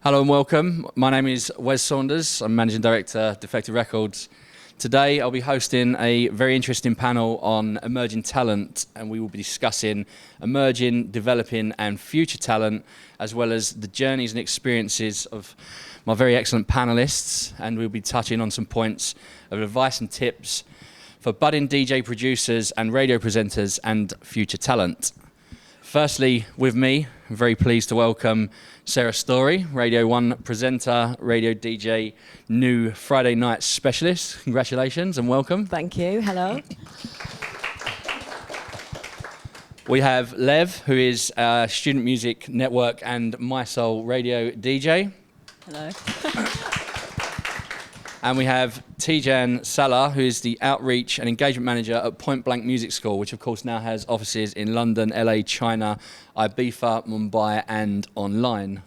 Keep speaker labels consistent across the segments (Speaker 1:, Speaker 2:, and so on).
Speaker 1: Hello and welcome. My name is Wez Saunders. I'm Managing Director, Defected Records. Today I'll be hosting a very interesting panel on emerging talent, and we will be discussing emerging, developing and future talent, as well as the journeys and experiences of my very excellent panelists, and we'll be touching on some points of advice and tips for budding DJ producers and radio presenters and future talent. Firstly, with me, I'm very pleased to welcome Sarah Story, Radio 1 presenter, radio DJ, new Friday night specialist. Congratulations and welcome.
Speaker 2: Thank you. Hello.
Speaker 1: We have Alev, who is a Student Music Network and My Soul radio DJ.
Speaker 3: Hello.
Speaker 1: And we have Tijan Salah, who is the Outreach and Engagement Manager at Point Blank Music School, which of course now has offices in London, LA, China, Ibiza, Mumbai and online.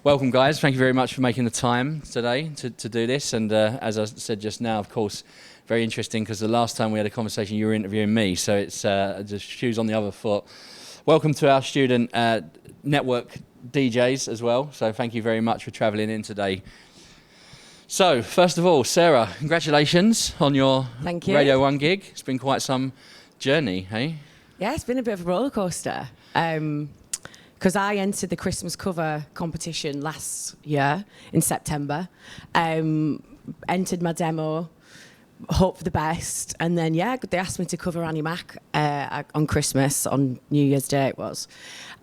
Speaker 1: Welcome guys, thank you very much for making the time today to do this. And as I said just now, of course, very interesting because the last time we had a conversation you were interviewing me, so it's just shoes on the other foot. Welcome to our student network DJs as well, so thank you very much for travelling in today. So, first of all, Sarah, congratulations on your Radio 1 gig. It's been quite some journey, hey?
Speaker 2: Yeah, it's been a bit of a roller coaster. Because I entered the Christmas cover competition last year in September, entered my demo, hope for the best, and then they asked me to cover Annie Mac on Christmas, on New Year's Day it was,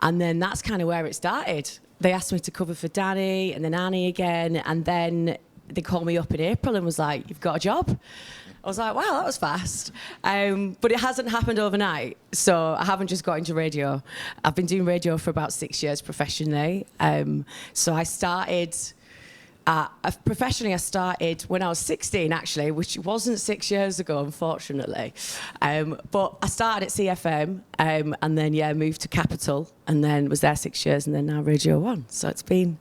Speaker 2: and then that's kind of where it started. They asked me to cover for Danny and then Annie again, and then they called me up in April and was like, "You've got a job." I was like, wow, that was fast. But it hasn't happened overnight, so I haven't just got into radio. I've been doing radio for about 6 years professionally. So I started professionally, I started when I was 16, actually, which wasn't 6 years ago, unfortunately. But I started at CFM and then, moved to Capital and then was there 6 years and then now Radio 1. So it's been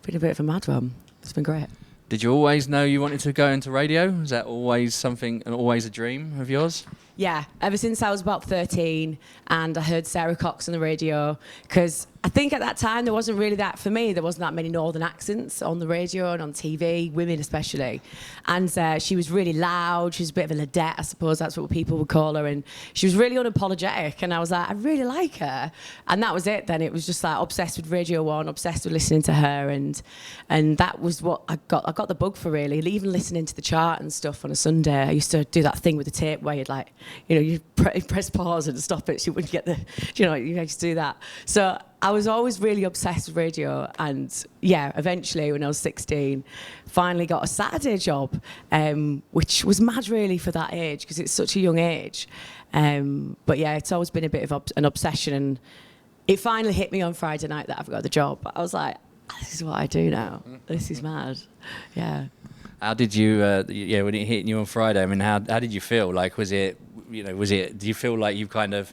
Speaker 2: a bit of a mad one. It's been great.
Speaker 1: Did you always know you wanted to go into radio? Was that always something and always a dream of yours?
Speaker 2: Yeah, ever since I was about 13 and I heard Sarah Cox on the radio, because I think at that time there wasn't really that, for me, there wasn't that many northern accents on the radio and on TV, women especially. And she was really loud, she was a bit of a ladette, I suppose that's what people would call her, and she was really unapologetic, and I was like, I really like her. And that was it then, it was just like obsessed with Radio 1, obsessed with listening to her, and that was what I got the bug for, really, even listening to the chart and stuff on a Sunday. I used to do that thing with the tape where you'd like, you press pause and stop it so you wouldn't get the, you had to do that. So I was always really obsessed with radio, and eventually when I was 16, finally got a Saturday job, which was mad really for that age because it's such a young age. But it's always been a bit of an obsession, and it finally hit me on Friday night that I've got the job. I was like, this is what I do now. This is mad. Yeah.
Speaker 1: How did you, when it hit you on Friday, I mean, how did you feel? Like, do you feel like you kind of,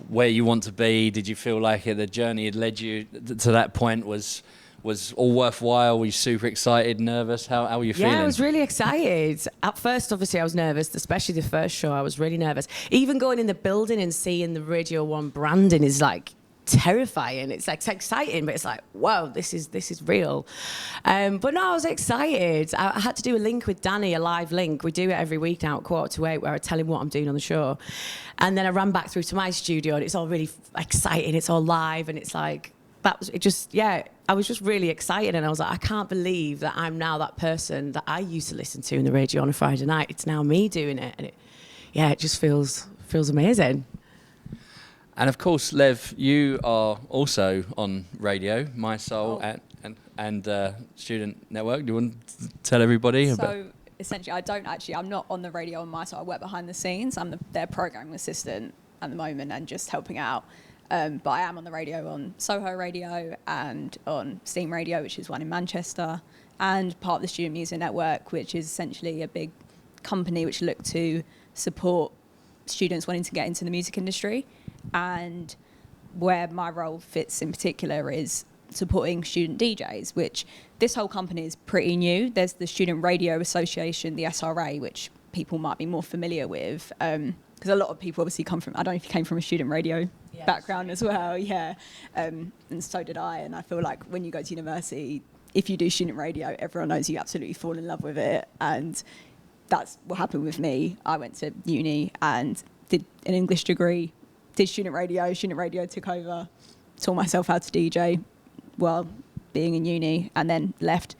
Speaker 1: where you want to be? Did you feel like the journey had led you to that point was all worthwhile? Were you super excited, nervous? How were you feeling?
Speaker 2: Yeah, I was really excited. At first, obviously, I was nervous, especially the first show. I was really nervous. Even going in the building and seeing the Radio 1 branding is like terrifying. It's like exciting, but it's like, whoa, this is real. But no, I was excited. I had to do a link with Danny, a live link. We do it every week now at 7:45, where I tell him what I'm doing on the show. And then I ran back through to my studio, and it's all really exciting. It's all live, and it's like, I was just really excited, and I was like, I can't believe that I'm now that person that I used to listen to in the radio on a Friday night. It's now me doing it, and it just feels amazing.
Speaker 1: And of course, Lev, you are also on radio, My Soul and Student Network. Do you want to tell everybody about?
Speaker 3: So essentially, I'm not on the radio on My Soul. I work behind the scenes. I'm their programming assistant at the moment and just helping out. But I am on the radio on Soho Radio and on Steam Radio, which is one in Manchester, and part of the Student Music Network, which is essentially a big company which look to support students wanting to get into the music industry. And where my role fits in particular is supporting student DJs, which this whole company is pretty new. There's the Student Radio Association, the SRA, which people might be more familiar with, because a lot of people obviously come from, I don't know if you came from a student radio background as well, and so did I. And I feel like when you go to university, if you do student radio, everyone knows you absolutely fall in love with it. And that's what happened with me. I went to uni and did an English degree, did student radio took over, taught myself how to DJ while being in uni, and then left,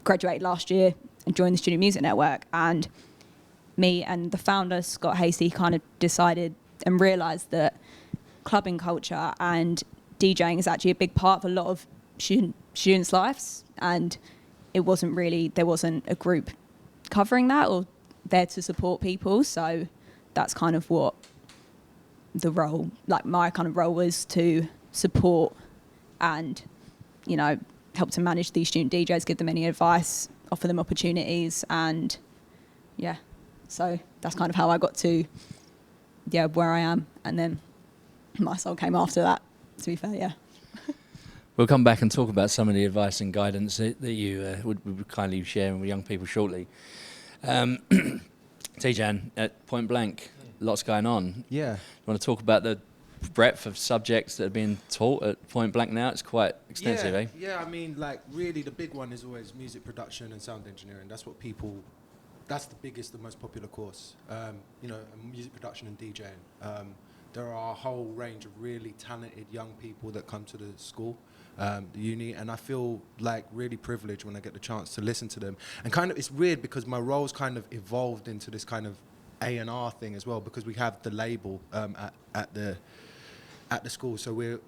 Speaker 3: graduated last year and joined the Student Music Network. And me and the founder, Scott Hasty, kind of decided and realised that clubbing culture and DJing is actually a big part of a lot of students' lives, and there wasn't a group covering that or there to support people. So that's kind of what the role, like my kind of role, was to support and, you know, help to manage these student DJs, give them any advice, offer them opportunities, and so that's kind of how I got to where I am. And then my soul came after that, to be fair.
Speaker 1: We'll come back and talk about some of the advice and guidance that you would kindly share with young people shortly. Tijan, at Point Blank, lots going on.
Speaker 4: Yeah.
Speaker 1: You want to talk about the breadth of subjects that are being taught at Point Blank now? It's quite extensive, eh?
Speaker 4: Yeah, I mean, like, really the big one is always music production and sound engineering. That's the biggest, the most popular course. You know, music production and DJing. There are a whole range of really talented young people that come to the school, the uni, and I feel like really privileged when I get the chance to listen to them. And kind of, it's weird because my role's kind of evolved into this kind of A&R thing as well, because we have the label at the school. So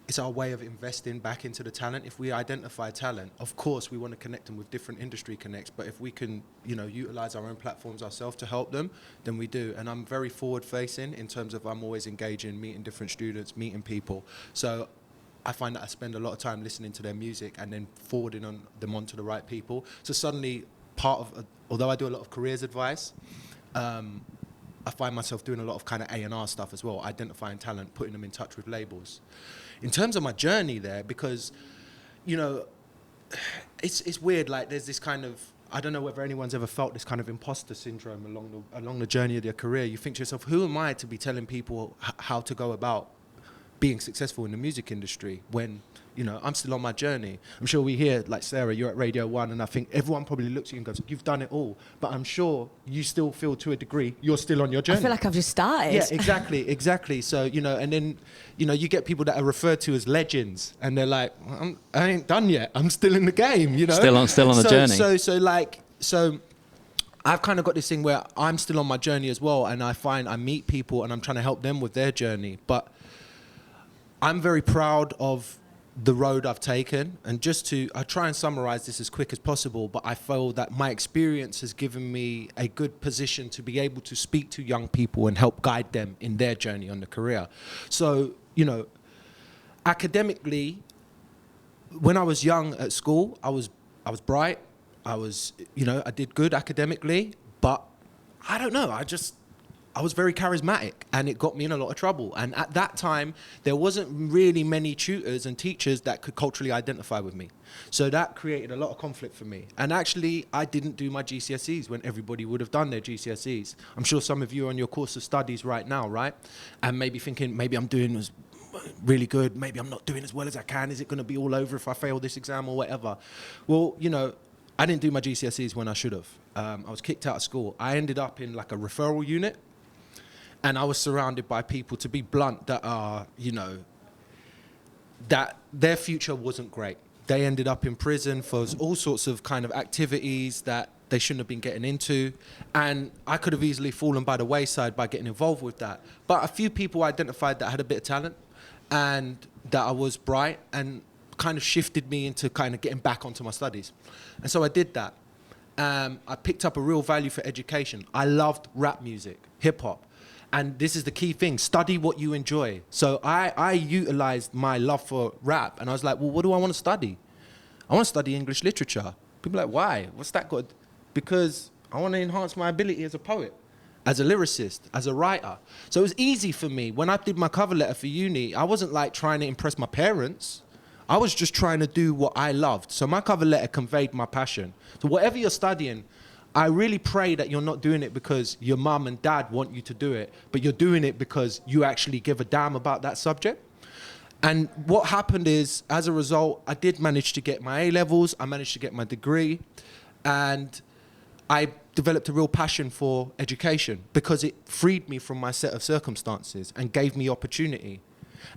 Speaker 4: it's our way of investing back into the talent. If we identify talent, of course we want to connect them with different industry connects, but if we can, you know, utilize our own platforms ourselves to help them, then we do. And I'm very forward facing in terms of I'm always engaging, meeting different students, meeting people. So I find that I spend a lot of time listening to their music and then forwarding them onto the right people. So suddenly although I do a lot of careers advice, I find myself doing a lot of kind of A&R stuff as well, identifying talent, putting them in touch with labels. In terms of my journey there, because, you know, it's weird, like there's this kind of, I don't know whether anyone's ever felt this kind of imposter syndrome along the journey of their career. You think to yourself, who am I to be telling people how to go about being successful in the music industry when, you know, I'm still on my journey. I'm sure we hear, like, Sarah, you're at Radio 1, and I think everyone probably looks at you and goes, you've done it all. But I'm sure you still feel, to a degree, you're still on your journey.
Speaker 2: I feel like I've just started.
Speaker 4: Yeah, exactly. So, you know, and then, you know, you get people that are referred to as legends, and they're like, I ain't done yet. I'm still in the game, you know?
Speaker 1: Still on the journey.
Speaker 4: So I've kind of got this thing where I'm still on my journey as well, and I find I meet people and I'm trying to help them with their journey. But I'm very proud of the road I've taken, and I try and summarize this as quick as possible, but I feel that my experience has given me a good position to be able to speak to young people and help guide them in their journey on the career. So, you know, academically, when I was young at school, I was bright. I did good academically, but I don't know, I was very charismatic, and it got me in a lot of trouble. And at that time, there wasn't really many tutors and teachers that could culturally identify with me. So that created a lot of conflict for me. And actually, I didn't do my GCSEs when everybody would have done their GCSEs. I'm sure some of you are on your course of studies right now, right? And maybe thinking, maybe I'm doing really good, maybe I'm not doing as well as I can. Is it going to be all over if I fail this exam or whatever? Well, you know, I didn't do my GCSEs when I should have. I was kicked out of school. I ended up in like a referral unit. And I was surrounded by people, to be blunt, that are, you know, that their future wasn't great. They ended up in prison for all sorts of kind of activities that they shouldn't have been getting into. And I could have easily fallen by the wayside by getting involved with that. But a few people identified that I had a bit of talent and that I was bright, and kind of shifted me into kind of getting back onto my studies. And so I did that. I picked up a real value for education. I loved rap music, hip hop. And this is the key thing, study what you enjoy. So I utilized my love for rap, and I was like, well, what do I want to study? I want to study English literature. People are like, why? What's that good? Because I want to enhance my ability as a poet, as a lyricist, as a writer. So it was easy for me. When I did my cover letter for uni, I wasn't like trying to impress my parents. I was just trying to do what I loved. So my cover letter conveyed my passion. So whatever you're studying, I really pray that you're not doing it because your mum and dad want you to do it, but you're doing it because you actually give a damn about that subject. And what happened is, as a result, I did manage to get my A-levels, I managed to get my degree, and I developed a real passion for education because it freed me from my set of circumstances and gave me opportunity.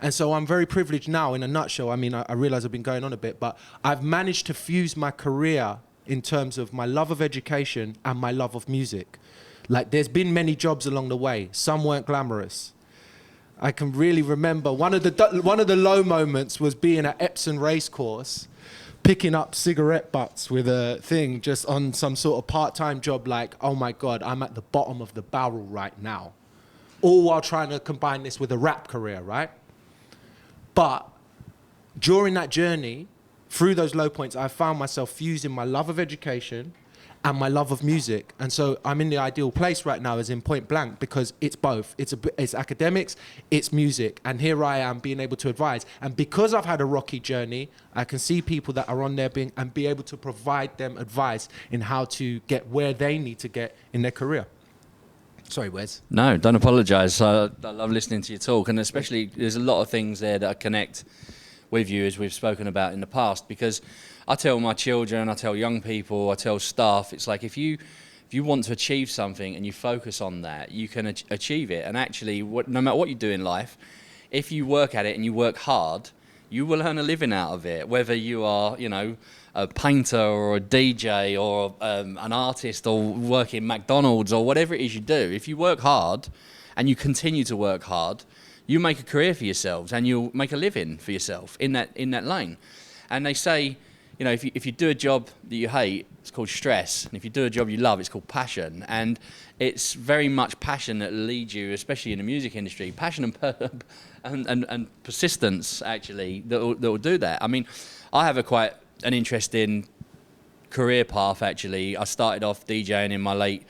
Speaker 4: And so I'm very privileged now, in a nutshell. I mean, I realize I've been going on a bit, but I've managed to fuse my career in terms of my love of education and my love of music. Like, there's been many jobs along the way. Some weren't glamorous. I can really remember one of the low moments was being at Epsom Racecourse, picking up cigarette butts with a thing just on some sort of part-time job, like, oh my God, I'm at the bottom of the barrel right now. All while trying to combine this with a rap career, right? But during that journey, through those low points, I found myself fusing my love of education and my love of music. And so I'm in the ideal place right now, as in point blank, because it's both. It's academics, it's music. And here I am being able to advise. And because I've had a rocky journey, I can see people that are on there and be able to provide them advice in how to get where they need to get in their career. Sorry, Wez.
Speaker 1: No, don't apologise. I love listening to you talk, and especially there's a lot of things there that I connect with you, as we've spoken about in the past, because I tell my children, I tell young people, I tell staff, it's like if you want to achieve something and you focus on that, you can achieve it. And actually, no matter what you do in life, if you work at it and you work hard, you will earn a living out of it, whether you are, a painter or a DJ or an artist or work in McDonald's or whatever it is you do. If you work hard and you continue to work hard, you make a career for yourselves and you'll make a living for yourself in that lane. And they say, if you do a job that you hate, it's called stress. And if you do a job you love, it's called passion. And it's very much passion that leads you, especially in the music industry, passion and persistence, actually, that will do that. I mean, I have quite an interesting career path, actually. I started off DJing in my late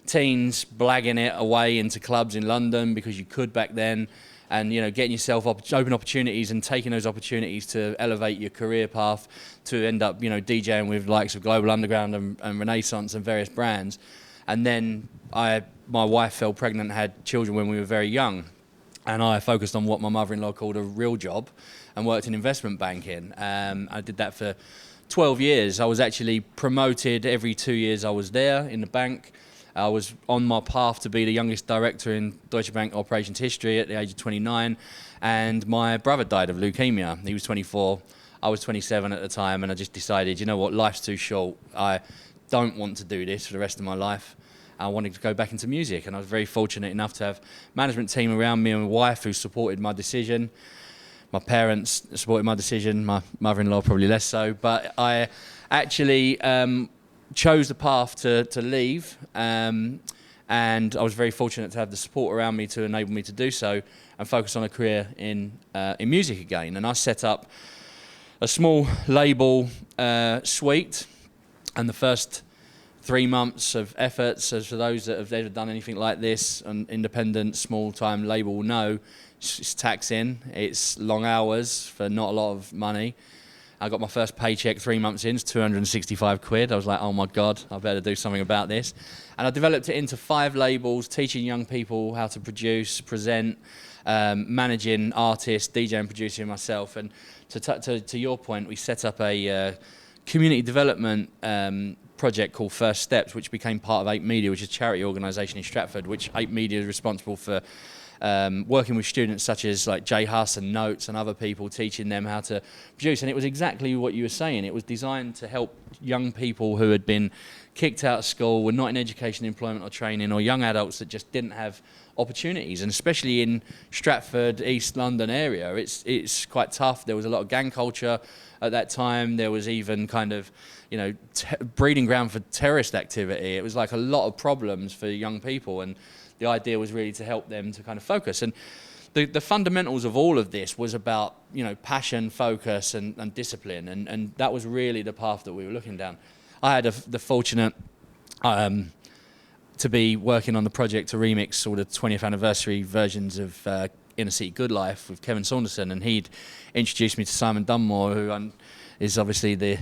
Speaker 1: teens, blagging it away into clubs in London because you could back then, and getting yourself open opportunities and taking those opportunities to elevate your career path to end up DJing with likes of Global Underground and Renaissance and various brands. And then my wife fell pregnant and had children when we were very young, and I focused on what my mother-in-law called a real job and worked in investment banking. I did that for 12 years. I was actually promoted every 2 years I was there in the bank. I was on my path to be the youngest director in Deutsche Bank operations history at the age of 29, and my brother died of leukemia. He was 24, I was 27 at the time, and I just decided, life's too short. I don't want to do this for the rest of my life. I wanted to go back into music, and I was very fortunate enough to have a management team around me and a wife who supported my decision. My parents supported my decision, my mother-in-law probably less so, but I actually chose the path to leave, and I was very fortunate to have the support around me to enable me to do so and focus on a career in music again. And I set up a small label suite, and the first 3 months of efforts, as for those that have ever done anything like this, an independent small-time label will know, it's taxing, it's long hours for not a lot of money. I got my first paycheck 3 months in, it's 265 quid. I was like, oh my God, I better do something about this. And I developed it into 5 labels, teaching young people how to produce, present, managing artists, DJing, producing myself. And to your point, we set up a community development project called First Steps, which became part of 8 Media, which is a charity organisation in Stratford, which 8 Media is responsible for working with students such as like Jay Huss and Notes and other people, teaching them how to produce. And it was exactly what you were saying. It was designed to help young people who had been kicked out of school, were not in education, employment or training, or young adults that just didn't have opportunities. And especially in Stratford, East London area, it's quite tough. There was a lot of gang culture at that time. There was even kind of, breeding ground for terrorist activity. It was like a lot of problems for young people, and the idea was really to help them to kind of focus. And the fundamentals of all of this was about, passion, focus, and discipline. And that was really the path that we were looking down. I had the fortunate to be working on the project to remix all the 20th anniversary versions of Inner City Good Life with Kevin Saunderson, and he'd introduced me to Simon Dunmore, who is obviously the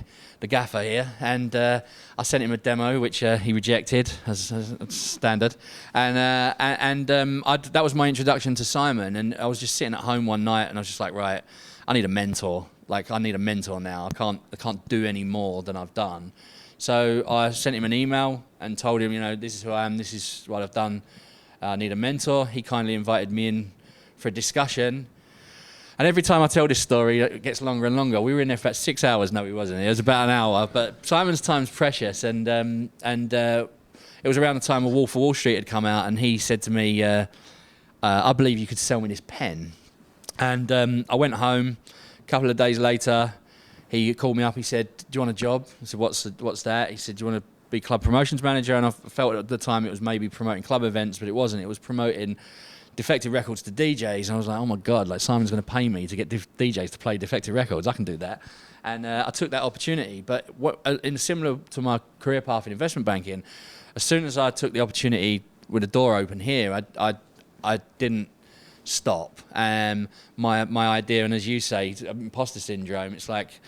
Speaker 1: gaffer here, and I sent him a demo which he rejected as standard, and that was my introduction to Simon. And I was just sitting at home one night, and I was just like, right, I need a mentor. Like, I need a mentor now. I can't do any more than I've done. So I sent him an email and told him, this is who I am, this is what I've done. I need a mentor. He kindly invited me in for a discussion. And every time I tell this story, it gets longer and longer. We were in there for about 6 hours. No, it wasn't. It was about an hour. But Simon's time's precious. And it was around the time Wolf of Wall Street had come out, and he said to me, I believe you could sell me this pen. And I went home. A couple of days later, he called me up. He said, do you want a job? I said, what's that? He said, do you want to be club promotions manager? And I felt at the time it was maybe promoting club events, but it wasn't. It was promoting Defected Records to DJs. And I was like, oh my God, like Simon's going to pay me to get DJs to play Defected Records. I can do that. And I took that opportunity. But similar to my career path in investment banking, as soon as I took the opportunity with the door open here, I didn't stop. My idea, and as you say, imposter syndrome, it's like,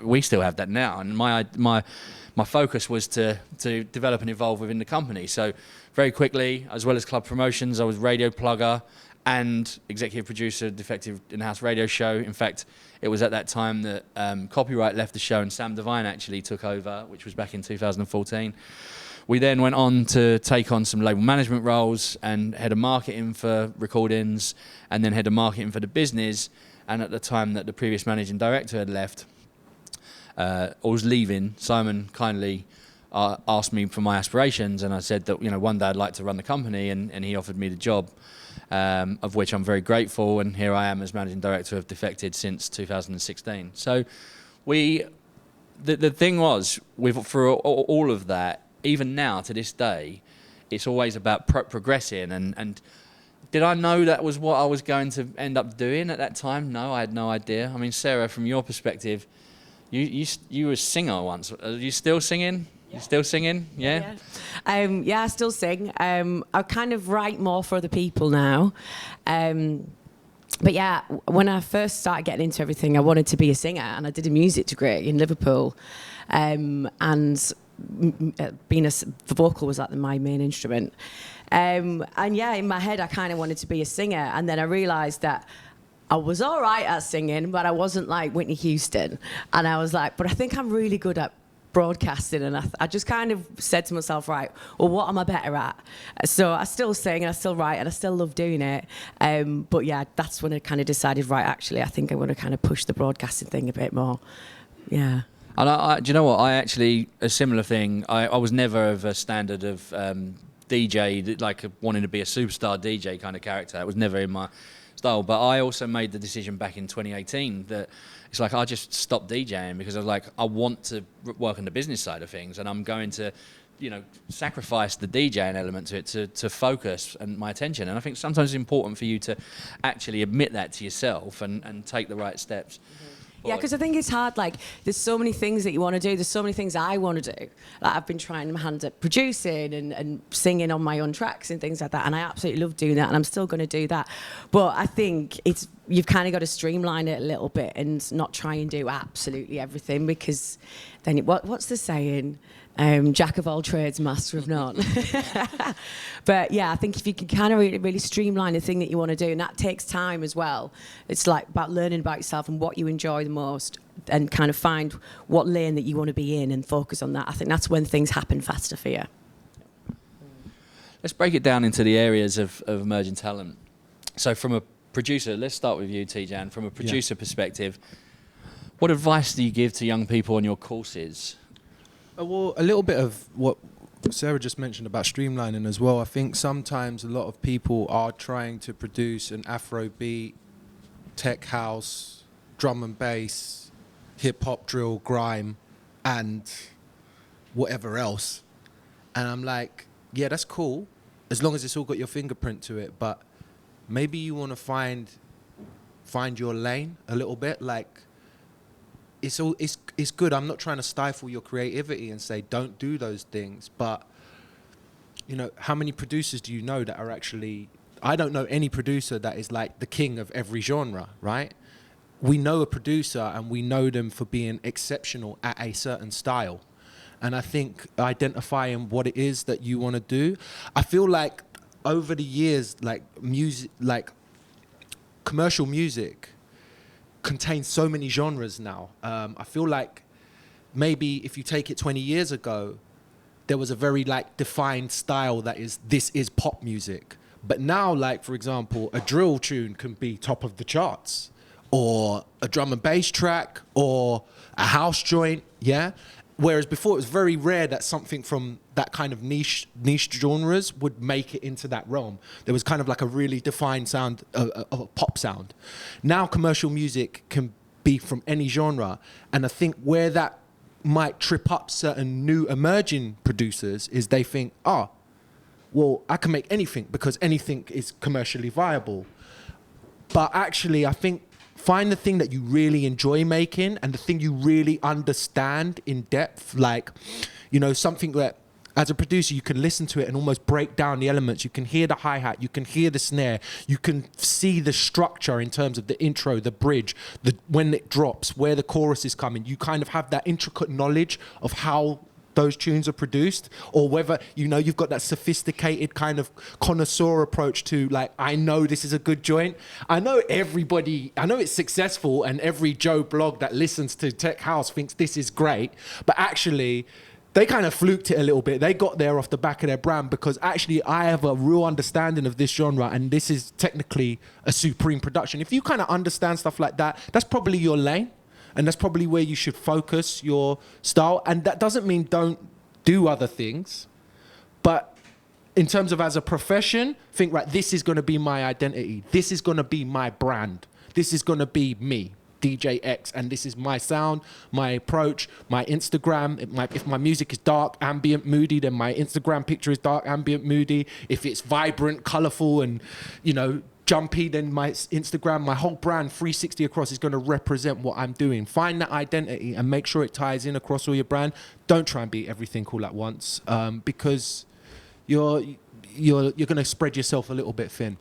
Speaker 1: we still have that now. And my focus was to develop and evolve within the company. So very quickly, as well as club promotions, I was radio plugger and executive producer of Defective in-house radio show. In fact, it was at that time that Copyright left the show and Sam Devine actually took over, which was back in 2014. We then went on to take on some label management roles and head of marketing for recordings, and then head of marketing for the business. And at the time that the previous managing director had left, or was leaving, Simon kindly asked me for my aspirations, and I said that one day I'd like to run the company, and he offered me the job, of which I'm very grateful, and here I am as managing director of Defected since 2016. So the thing was, for all of that, even now to this day, it's always about progressing. And did I know that was what I was going to end up doing at that time? No, I had no idea. I mean, Sarah, from your perspective, you were a singer once. Are you still singing? Yeah. You still singing? Yeah?
Speaker 2: Yeah, I still sing. I kind of write more for other people now. But yeah, when I first started getting into everything, I wanted to be a singer, and I did a music degree in Liverpool. And the vocal was like my main instrument. And yeah, in my head, I kind of wanted to be a singer. And then I realised that I was all right at singing, but I wasn't like Whitney Houston. And I was like, but I think I'm really good at broadcasting. And I just kind of said to myself, right, well, what am I better at? So I still sing and I still write and I still love doing it. But yeah, that's when I kind of decided, right, actually, I think I want to kind of push the broadcasting thing a bit more. Yeah.
Speaker 1: And do you know what? I actually, a similar thing, I was never of a standard of DJ, like wanting to be a superstar DJ kind of character. It was never in my style. But I also made the decision back in 2018 that it's like I just stopped DJing because I was like, I want to work on the business side of things, and I'm going to, sacrifice the DJing element to it to focus and my attention. And I think sometimes it's important for you to actually admit that to yourself and take the right steps. Mm-hmm.
Speaker 2: Yeah, because I think it's hard. Like, there's so many things that you want to do. There's so many things I want to do. Like, I've been trying my hand at producing and singing on my own tracks and things like that. And I absolutely love doing that. And I'm still going to do that. But I think you've kind of got to streamline it a little bit and not try and do absolutely everything, because then what's the saying? Jack of all trades, master of none. But yeah, I think if you can kind of really, really streamline the thing that you want to do, and that takes time as well. It's like about learning about yourself and what you enjoy the most, and kind of find what lane that you want to be in and focus on that. I think that's when things happen faster for you.
Speaker 1: Let's break it down into the areas of emerging talent. So from a producer, let's start with you, Tijan. From a producer perspective, what advice do you give to young people on your courses?
Speaker 4: Well, a little bit of what Sarah just mentioned about streamlining as well. I think sometimes a lot of people are trying to produce an Afrobeat, tech house, drum and bass, hip-hop, drill, grime, and whatever else. And I'm like, yeah, that's cool, as long as it's all got your fingerprint to it. But maybe you want to find your lane a little bit. Like, it's good. I'm not trying to stifle your creativity and say don't do those things, but how many producers do you know that are actually? I don't know any producer that is like the king of every genre, right? we know a producer and we know them for being exceptional at a certain style. And I think identifying what it is that you want to do, I feel like over the years, like music, like commercial music contains so many genres now. I feel like maybe if you take it 20 years ago, there was a very like defined style that is, this is pop music. But now, like, for example, a drill tune can be top of the charts, or a drum and bass track, or a house joint, yeah? Whereas before it was very rare that something from that kind of niche genres would make it into that realm. There was kind of like a really defined sound, a pop sound. Now commercial music can be from any genre. And I think where that might trip up certain new emerging producers is they think, well, I can make anything because anything is commercially viable. But actually, I think find the thing that you really enjoy making and the thing you really understand in depth. Like, you know, something that as a producer, you can listen to it and almost break down the elements. You can hear the hi-hat, you can hear the snare, you can see the structure in terms of the intro, the bridge, when it drops, where the chorus is coming. You kind of have that intricate knowledge of how those tunes are produced, or whether, you know, you've got that sophisticated kind of connoisseur approach to, like, I know this is a good joint. I know it's successful, and every Joe blog that listens to Tech House thinks this is great, but actually they kind of fluked it a little bit. They got there off the back of their brand, because actually I have a real understanding of this genre and this is technically a supreme production. If you kind of understand stuff like that, that's probably your lane. And that's probably where you should focus your style. And that doesn't mean don't do other things. But in terms of as a profession, think, right, this is going to be my identity. This is going to be my brand. This is going to be me, DJ X. And this is my sound, my approach, my Instagram. If my music is dark, ambient, moody, then my Instagram picture is dark, ambient, moody. If it's vibrant, colorful, and, you know, jumpy, then my Instagram, my whole brand 360 across is going to represent what I'm doing. Find that identity and make sure it ties in across all your brand. Don't try and be everything all at once, because you're going to spread yourself a little bit thin,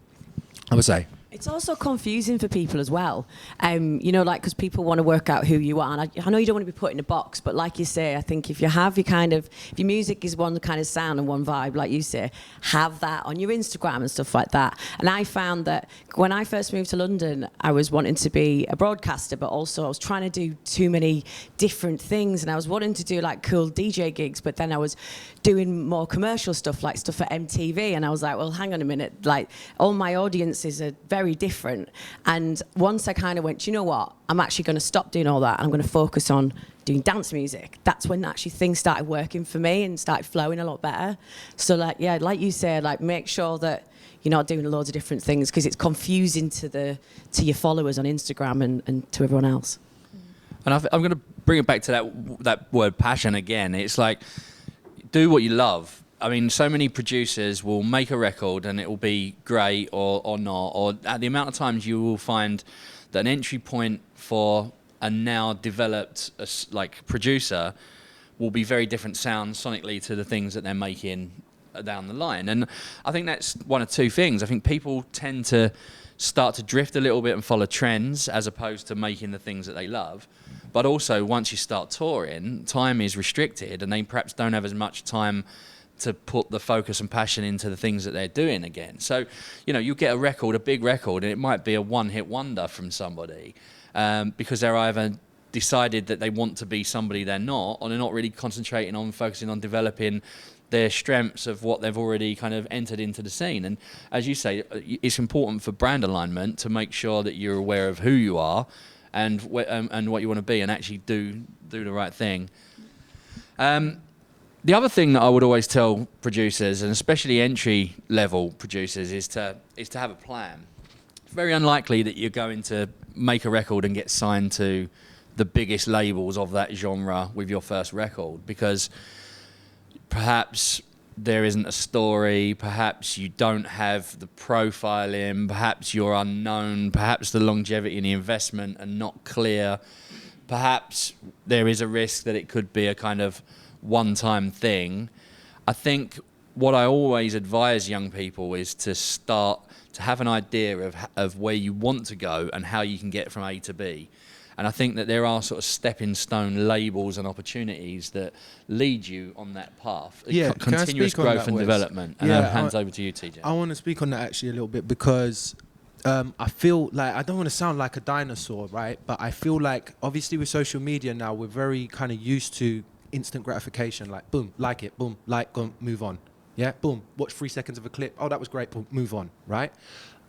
Speaker 4: I would say.
Speaker 2: It's also confusing for people as well, you know, like, because people want to work out who you are. And I know you don't want to be put in a box, but like you say, I think if you have if your music is one kind of sound and one vibe, like you say, have that on your Instagram and stuff like that. And I found that when I first moved to London, I was wanting to be a broadcaster, but also I was trying to do too many different things. And I was wanting to do like cool DJ gigs, but then I was doing more commercial stuff, like stuff for MTV. And I was like, well, hang on a minute, like, all my audiences are very different. And once I kind of went, you know what, I'm actually going to stop doing all that. I'm going to focus on doing dance music. That's when actually things started working for me and started flowing a lot better. So, like, yeah, like you said, like, make sure that you're not doing loads of different things, because it's confusing to your followers on Instagram and to everyone else.
Speaker 1: And I'm going to bring it back to that word passion again. It's like, do what you love. I mean, so many producers will make a record and it will be great or not, or at the amount of times you will find that an entry point for a now developed like producer will be very different sounds sonically to the things that they're making down the line. And I think that's one of two things. I think people tend to start to drift a little bit and follow trends as opposed to making the things that they love. But also, once you start touring, time is restricted and they perhaps don't have as much time to put the focus and passion into the things that they're doing again. So, you know, you get a record, a big record, and it might be a one-hit wonder from somebody because they're either decided that they want to be somebody they're not, or they're not really concentrating on focusing on developing their strengths of what they've already kind of entered into the scene. And as you say, it's important for brand alignment to make sure that you're aware of who you are and what you want to be, and actually do the right thing. The other thing that I would always tell producers, and especially entry-level producers, is to have a plan. It's very unlikely that you're going to make a record and get signed to the biggest labels of that genre with your first record, because perhaps there isn't a story, perhaps you don't have the profiling, perhaps you're unknown, perhaps the longevity and the investment are not clear, perhaps there is a risk that it could be a kind of one-time thing. I think what I always advise young people is to start to have an idea of where you want to go and how you can get from A to B. And I think that there are sort of stepping stone labels and opportunities that lead you on that path.
Speaker 4: Yeah,
Speaker 1: Continuous growth and development. And hands over to you, Tijan.
Speaker 4: I want to speak on that actually a little bit because I feel like, I don't want to sound like a dinosaur, right? But I feel like, obviously with social media now, we're very kind of used to instant gratification, like boom, like it, boom, like, boom, move on. Yeah, boom, watch 3 seconds of a clip. Oh, that was great, boom, move on, right?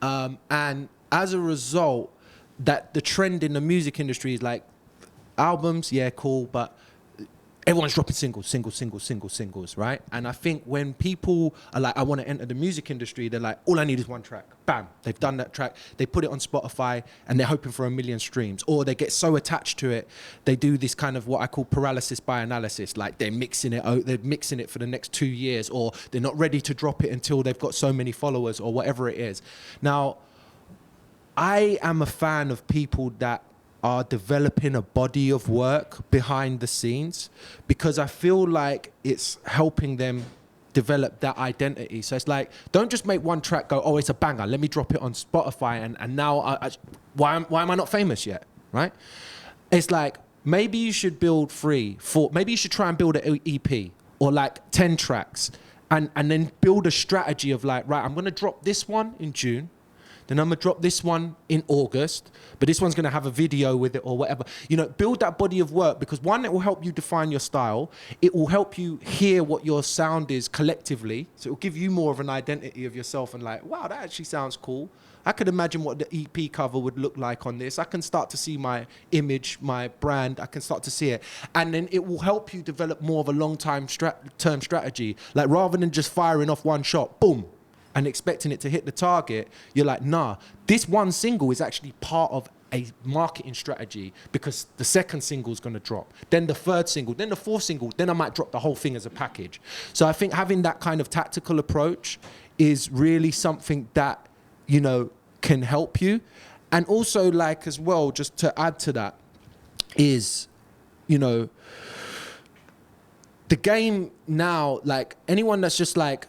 Speaker 4: And as a result, that the trend in the music industry is like albums, yeah, cool, but everyone's dropping singles, right? And I think when people are like, I want to enter the music industry, they're like, all I need is one track. Bam, they've done that track. They put it on Spotify and they're hoping for 1 million streams. Or they get so attached to it, they do this kind of what I call paralysis by analysis. Like they're mixing it for the next 2 years, or they're not ready to drop it until they've got so many followers or whatever it is. Now, I am a fan of people that are developing a body of work behind the scenes, because I feel like it's helping them develop that identity. So it's like, don't just make one track go, oh, it's a banger, let me drop it on Spotify and now why am I not famous yet, right? It's like, maybe you should build 3, 4, maybe you should try and build an EP or like 10 tracks and then build a strategy of like, right, I'm going to drop this one in June, then I'm going to drop this one in August, but this one's going to have a video with it or whatever. You know, build that body of work, because one, it will help you define your style. It will help you hear what your sound is collectively. So it will give you more of an identity of yourself and like, wow, that actually sounds cool. I could imagine what the EP cover would look like on this. I can start to see my image, my brand. I can start to see it. And then it will help you develop more of a long-term strategy. Like rather than just firing off one shot, boom, and expecting it to hit the target, you're like, nah, this one single is actually part of a marketing strategy, because the second single is going to drop, then the third single, then the fourth single, then I might drop the whole thing as a package. So I think having that kind of tactical approach is really something that, you know, can help you. And also, like, as well, just to add to that, is, you know, the game now, like anyone that's just like,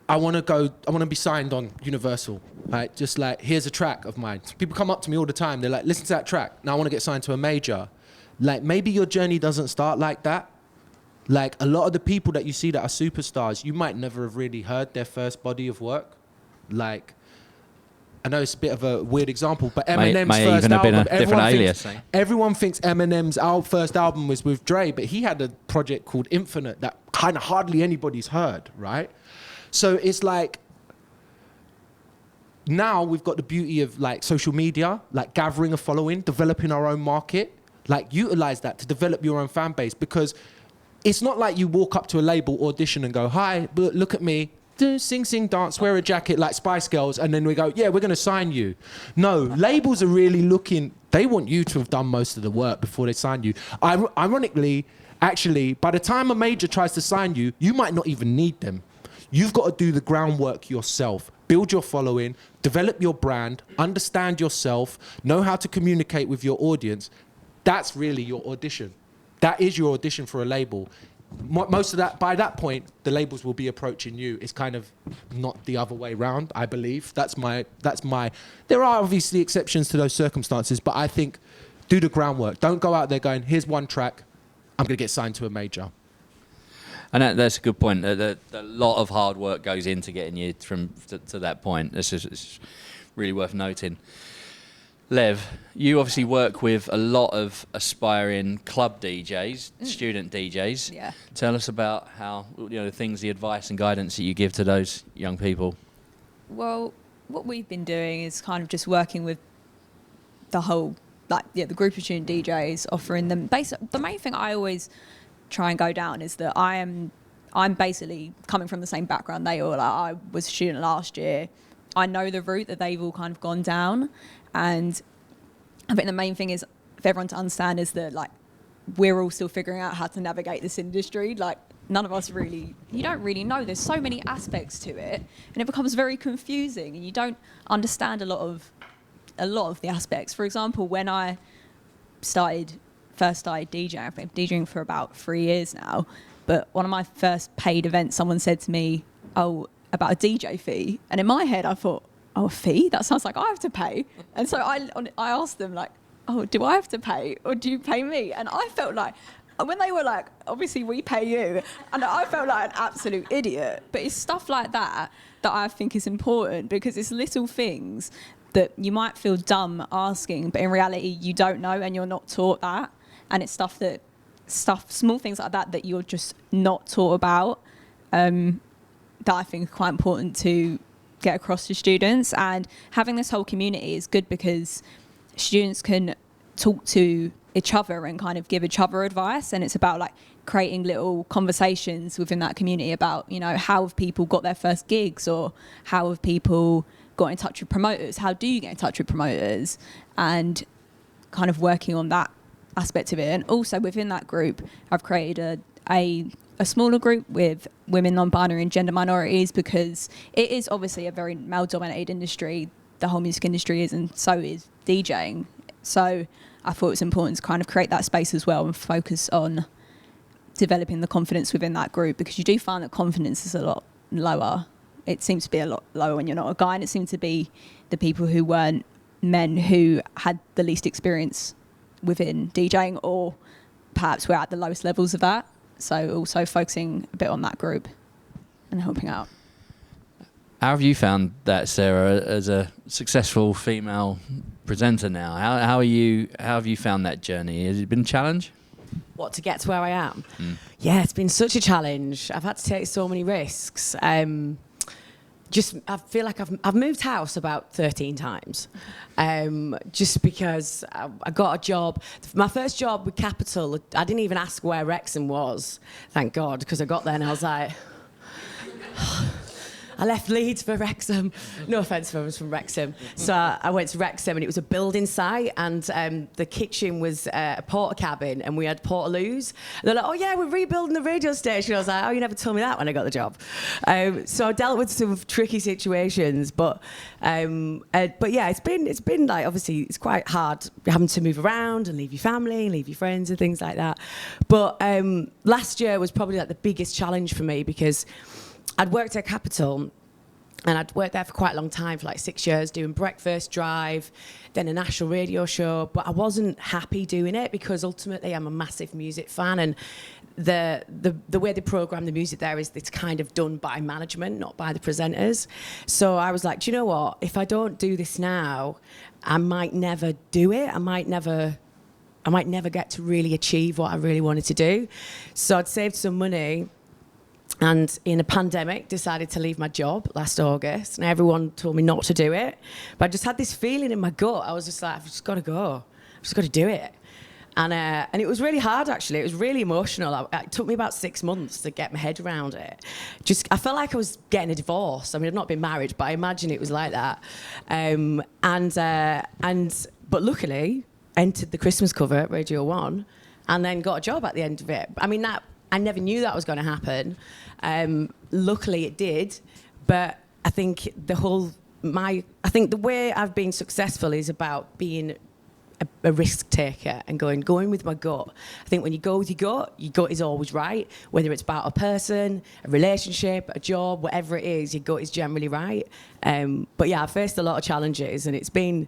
Speaker 4: I want to be signed on Universal, right? Just like, here's a track of mine. People come up to me all the time. They're like, listen to that track. Now I want to get signed to a major. Like, maybe your journey doesn't start like that. Like, a lot of the people that you see that are superstars, you might never have really heard their first body of work. Like, I know it's a bit of a weird example, but Eminem's first
Speaker 1: even
Speaker 4: album,
Speaker 1: have been a different alias.
Speaker 4: Everyone thinks Eminem's first album was with Dre, but he had a project called Infinite that kind of hardly anybody's heard, right? So it's like, now we've got the beauty of like social media, like gathering a following, developing our own market, like utilize that to develop your own fan base, because it's not like you walk up to a label audition and go, hi, look at me, sing, dance, wear a jacket like Spice Girls, and then we go, yeah, we're going to sign you. No, labels are really looking, they want you to have done most of the work before they sign you. Ironically, actually, by the time a major tries to sign you, you might not even need them. You've got to do the groundwork yourself. Build your following, develop your brand, understand yourself, know how to communicate with your audience. That's really your audition. That is your audition for a label. Most of that, by that point, the labels will be approaching you. It's kind of not the other way around, I believe. That's my, there are obviously exceptions to those circumstances, but I think do the groundwork. Don't go out there going, here's one track, I'm going to get signed to a major.
Speaker 1: And that's a good point. A lot of hard work goes into getting you to that point. It's really worth noting. Lev, you obviously work with a lot of aspiring club DJs, student DJs.
Speaker 3: Yeah.
Speaker 1: Tell us about how, you know, the advice and guidance that you give to those young people.
Speaker 3: Well, what we've been doing is kind of just working with the whole, the group of student DJs, offering them the main thing I always try and go down is that I'm basically coming from the same background they all are. I was a student last year. I know the route that they've all kind of gone down, and I think the main thing is for everyone to understand is that like we're all still figuring out how to navigate this industry. Like none of us really, you don't really know. There's so many aspects to it, and it becomes very confusing, and you don't understand a lot of the aspects. For example, when I first started DJing, I've been DJing for about 3 years now. but one of my first paid events, someone said to me, oh, about a DJ fee. And in my head, I thought, oh, a fee? That sounds like I have to pay. And so I asked them, like, oh, do I have to pay or do you pay me? And I felt like, when they were like, obviously we pay you, and I felt like an absolute idiot. But it's stuff like that I think is important, because it's little things that you might feel dumb asking, but in reality you don't know and you're not taught that. And it's small things like that you're just not taught about, that I think are quite important to get across to students. And having this whole community is good because students can talk to each other and kind of give each other advice, and it's about like creating little conversations within that community about, you know, how have people got their first gigs, or how have people got in touch with promoters, how do you get in touch with promoters, and kind of working on that aspect of it. And also within that group I've created a smaller group with women, non-binary and gender minorities, because it is obviously a very male dominated industry, the whole music industry is, and so is DJing. So I thought it was important to kind of create that space as well and focus on developing the confidence within that group, because you do find that confidence is a lot lower. It seems to be a lot lower when you're not a guy, and it seemed to be the people who weren't men who had the least experience within DJing, or perhaps were at the lowest levels of that. So also focusing a bit on that group and helping out.
Speaker 1: How have you found that, Sarah, as a successful female presenter now? How have you found that journey? Has it been a challenge?
Speaker 2: What, to get to where I am? Yeah, it's been such a challenge. I've had to take so many risks. I feel like I've moved house about 13 times, just because I got a job. My first job with Capital, I didn't even ask where Wrexham was, thank God, because I got there and I was like, I left Leeds for Wrexham. No offence if I was from Wrexham. So I went to Wrexham and it was a building site, and the kitchen was a porta cabin, and we had portaloos. They're like, oh yeah, we're rebuilding the radio station. I was like, oh, you never told me that when I got the job. So I dealt with some tricky situations, but yeah, it's been like, obviously it's quite hard having to move around and leave your family and leave your friends and things like that. But last year was probably like the biggest challenge for me, because I'd worked at Capital, and I'd worked there for quite a long time, for like 6 years, doing Breakfast, Drive, then a national radio show. But I wasn't happy doing it, because ultimately I'm a massive music fan, and the way they program the music there is it's kind of done by management, not by the presenters. So I was like, do you know what? If I don't do this now, I might never do it. I might never get to really achieve what I really wanted to do. So I'd saved some money, and in a pandemic decided to leave my job last August, and everyone told me not to do it, but I just had this feeling in my gut. I was just like, I've just got to go, I've just got to do it. And it was really hard, actually. It was really emotional. It took me about 6 months to get my head around it. I felt like I was getting a divorce. I mean, I've not been married, but I imagine it was like that. But luckily entered the Christmas cover at Radio 1, and then got a job at the end of it. I mean, that I never knew that was going to happen. Luckily it did, but I think the way I've been successful is about being a risk taker and going with my gut. I think when you go with your gut is always right, whether it's about a person, a relationship, a job, whatever it is, your gut is generally right. But yeah, I've faced a lot of challenges, and it's been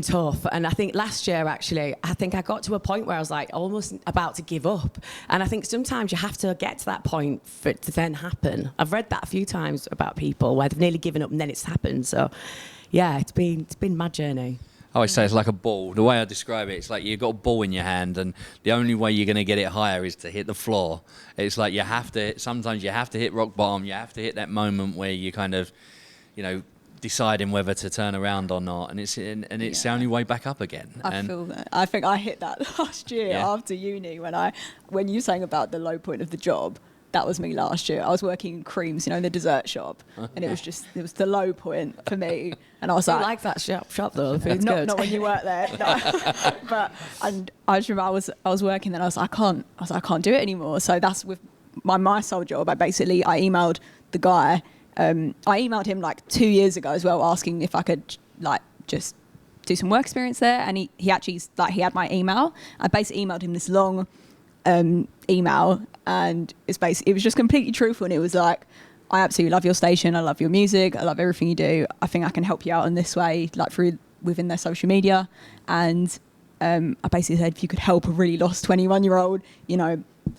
Speaker 2: tough. And I think last year, actually, I think I got to a point where I was like almost about to give up. And I think sometimes you have to get to that point for it to then happen. I've read that a few times about people where they've nearly given up and then it's happened. So yeah, it's been my journey.
Speaker 1: I always say it's like a ball. The way I describe it, it's like you've got a ball in your hand, and the only way you're going to get it higher is to hit the floor. It's like sometimes you have to hit rock bottom. You have to hit that moment where you kind of, deciding whether to turn around or not, and it's the only way back up again.
Speaker 3: I feel that. I think I hit that last year after uni, when you were saying about the low point of the job. That was me last year. I was working in Creams, in the dessert shop, and it was the low point for me. And I was like
Speaker 2: that shop though. The food's good.
Speaker 3: Not when you work there. No. But I just remember I was working, then I can't do it anymore. So that's with my sole job. I emailed the guy. I emailed him like 2 years ago as well, asking if I could just do some work experience there, and he actually he had my email. I basically emailed him this long email, and it was just completely truthful, and it was like, I absolutely love your station, I love your music, I love everything you do. I think I can help you out in this way, like within their social media. And I basically said, if you could help a really lost 21-year-old,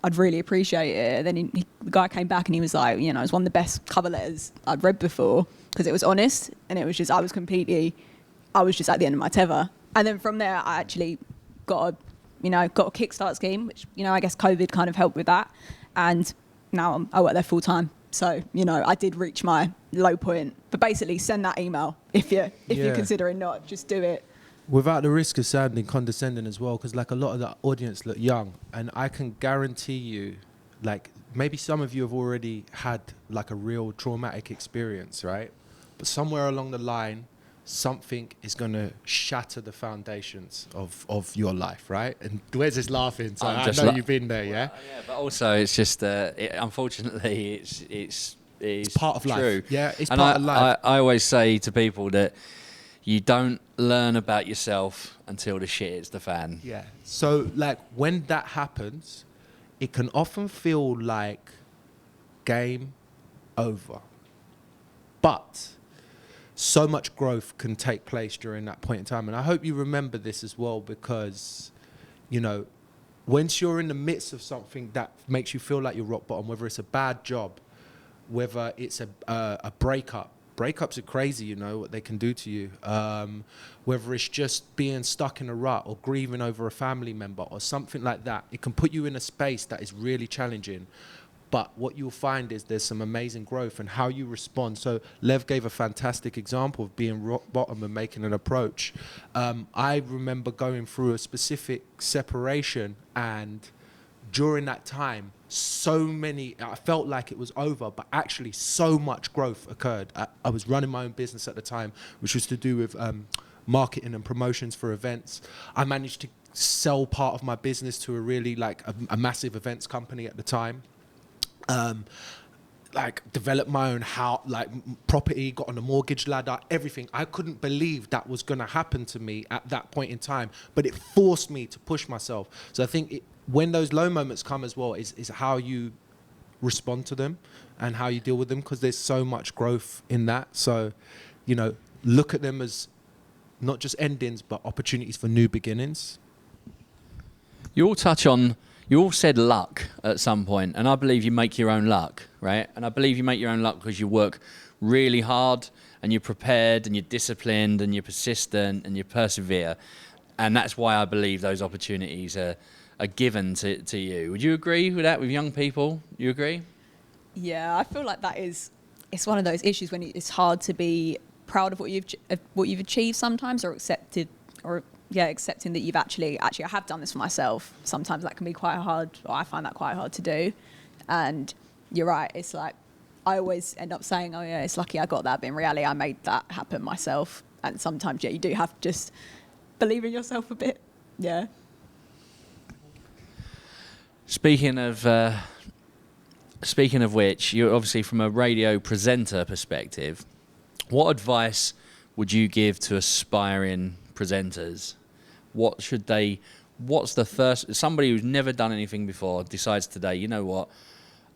Speaker 3: I'd really appreciate it. And then the guy came back and he was like, it was one of the best cover letters I'd read before, because it was honest, and it was just, I was just at the end of my tether. And then from there, I actually got a Kickstart scheme, which, I guess COVID kind of helped with that. And now I work there full time. So, I did reach my low point. But basically, send that email if you're considering not. Just do it.
Speaker 4: Without the risk of sounding condescending as well, because like a lot of the audience look young, and I can guarantee you, like maybe some of you have already had like a real traumatic experience, right? But somewhere along the line, something is going to shatter the foundations of your life, right? And Wez is laughing, so I know you've been there, yeah?
Speaker 1: Well, yeah, but also it's just, unfortunately, it's
Speaker 4: part of
Speaker 1: true.
Speaker 4: Life. Yeah, it's part of life.
Speaker 1: I always say to people that you don't learn about yourself until the shit hits the fan.
Speaker 4: Yeah. So, like, when that happens, it can often feel like game over. But so much growth can take place during that point in time. And I hope you remember this as well, because, once you're in the midst of something that makes you feel like you're rock bottom, whether it's a bad job, whether it's a breakup. Breakups are crazy, what they can do to you. Whether it's just being stuck in a rut or grieving over a family member or something like that, it can put you in a space that is really challenging. But what you'll find is there's some amazing growth in how you respond. So Lev gave a fantastic example of being rock bottom and making an approach. I remember going through a specific separation, and during that time, I felt like it was over, but actually so much growth occurred. I was running my own business at the time, which was to do with marketing and promotions for events. I managed to sell part of my business to a really a massive events company at the time. Developed my own house, property, got on a mortgage ladder, everything. I couldn't believe that was going to happen to me at that point in time, but it forced me to push myself. So I think when those low moments come as well, is how you respond to them and how you deal with them, because there's so much growth in that. So, look at them as not just endings, but opportunities for new beginnings.
Speaker 1: You all said luck at some point, and I believe you make your own luck, right? And I believe you make your own luck because you work really hard, and you're prepared, and you're disciplined, and you're persistent, and you persevere. And that's why I believe those opportunities are given to you. Would you agree with that with young people? You agree?
Speaker 3: Yeah, I feel like it's one of those issues when it's hard to be proud of what you've achieved sometimes, or accepting that you've actually I have done this for myself. Sometimes that can be quite hard, or I find that quite hard to do. And you're right, it's like I always end up saying, oh yeah, it's lucky I got that, but in reality I made that happen myself. And sometimes you do have to just believe in yourself a bit. Yeah.
Speaker 1: Speaking of which, you're obviously from a radio presenter perspective. What advice would you give to aspiring presenters? What's the first, somebody who's never done anything before decides today, you know what,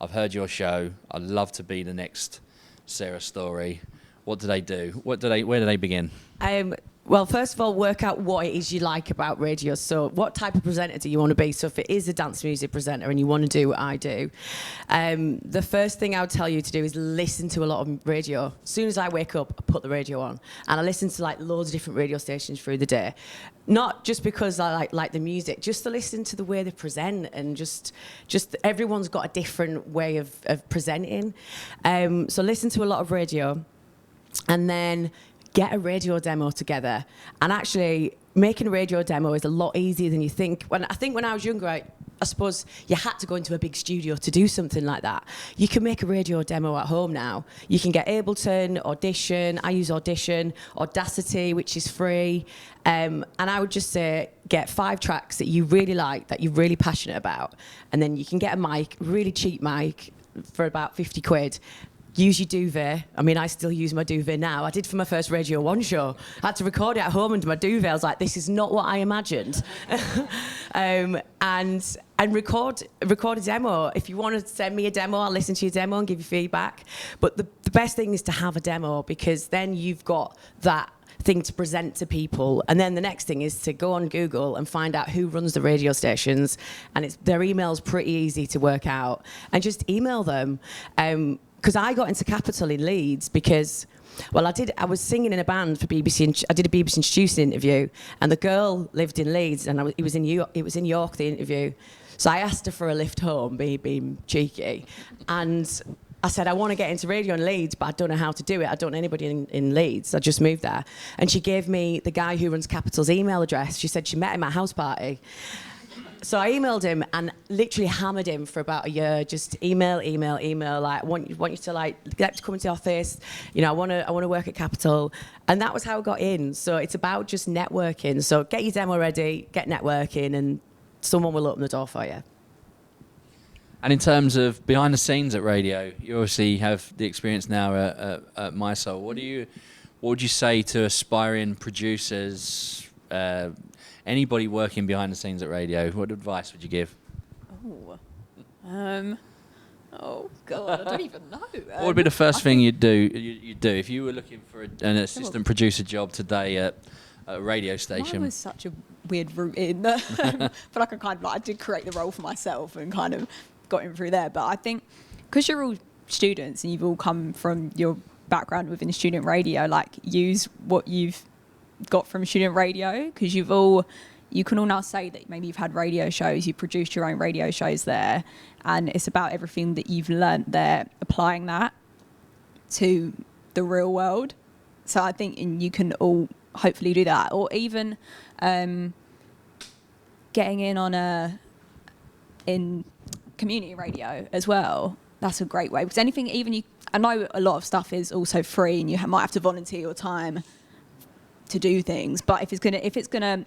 Speaker 1: I've heard your show, I'd love to be the next Sarah Story. What do they do? Where do they begin?
Speaker 2: Well, first of all, work out what it is you like about radio. So what type of presenter do you want to be? So if it is a dance music presenter and you want to do what I do, the first thing I would tell you to do is listen to a lot of radio. As soon as I wake up, I put the radio on. And I listen to loads of different radio stations through the day. Not just because I like the music, just to listen to the way they present, and just everyone's got a different way of presenting. So listen to a lot of radio, and then get a radio demo together. And actually, making a radio demo is a lot easier than you think. When I was younger, I suppose you had to go into a big studio to do something like that. You can make a radio demo at home now. You can get Ableton, Audition. I use Audition, Audacity, which is free. And I would just say, get 5 tracks that you really like, that you're really passionate about. And then you can get a mic, really cheap mic, for about 50 quid. use your duvet. I mean, I still use my duvet now. I did for my first Radio 1 show. I had to record it at home under my duvet. I was like, this is not what I imagined. And record a demo. If you want to send me a demo, I'll listen to your demo and give you feedback. But the best thing is to have a demo, because then you've got that thing to present to people. And then the next thing is to go on Google and find out who runs the radio stations, and their email's pretty easy to work out, and just email them. Because I got into Capital in Leeds because, well, I was singing in a band for BBC, and I did a BBC Introducing interview, and the girl lived in Leeds, and it was in York, the interview. So I asked her for a lift home, being cheeky, and I said, I want to get into radio in Leeds, but I don't know how to do it. I don't know anybody in Leeds. I just moved there. And she gave me the guy who runs Capital's email address. She said she met him at a house party. So I emailed him and literally hammered him for about a year. Just email. Like, want you to get to come into the office. You know, I want to work at Capital, and that was how I got in. So it's about just networking. So get your demo ready, get networking, and someone will open the door for you.
Speaker 1: And in terms of behind the scenes at radio, you obviously have the experience now at MySoul. What would you say to aspiring producers, anybody working behind the scenes at radio? What advice would you give?
Speaker 3: Oh God, I don't even know.
Speaker 1: What would be the first thing you'd do if you were looking for an assistant producer job today at a radio station?
Speaker 3: Mine was such a weird route in, but I did create the role for myself and kind of got in through there. But I think because you're all students and you've all come from your background within student radio, like, use what you've got from student radio, because you can all now say that maybe you've had radio shows, you've produced your own radio shows there, and it's about everything that you've learnt there, applying that to the real world. So I think you can all hopefully do that, or even getting in in community radio as well. That's a great way, because anything, I know a lot of stuff is also free, and you might have to volunteer your time to do things, but if it's gonna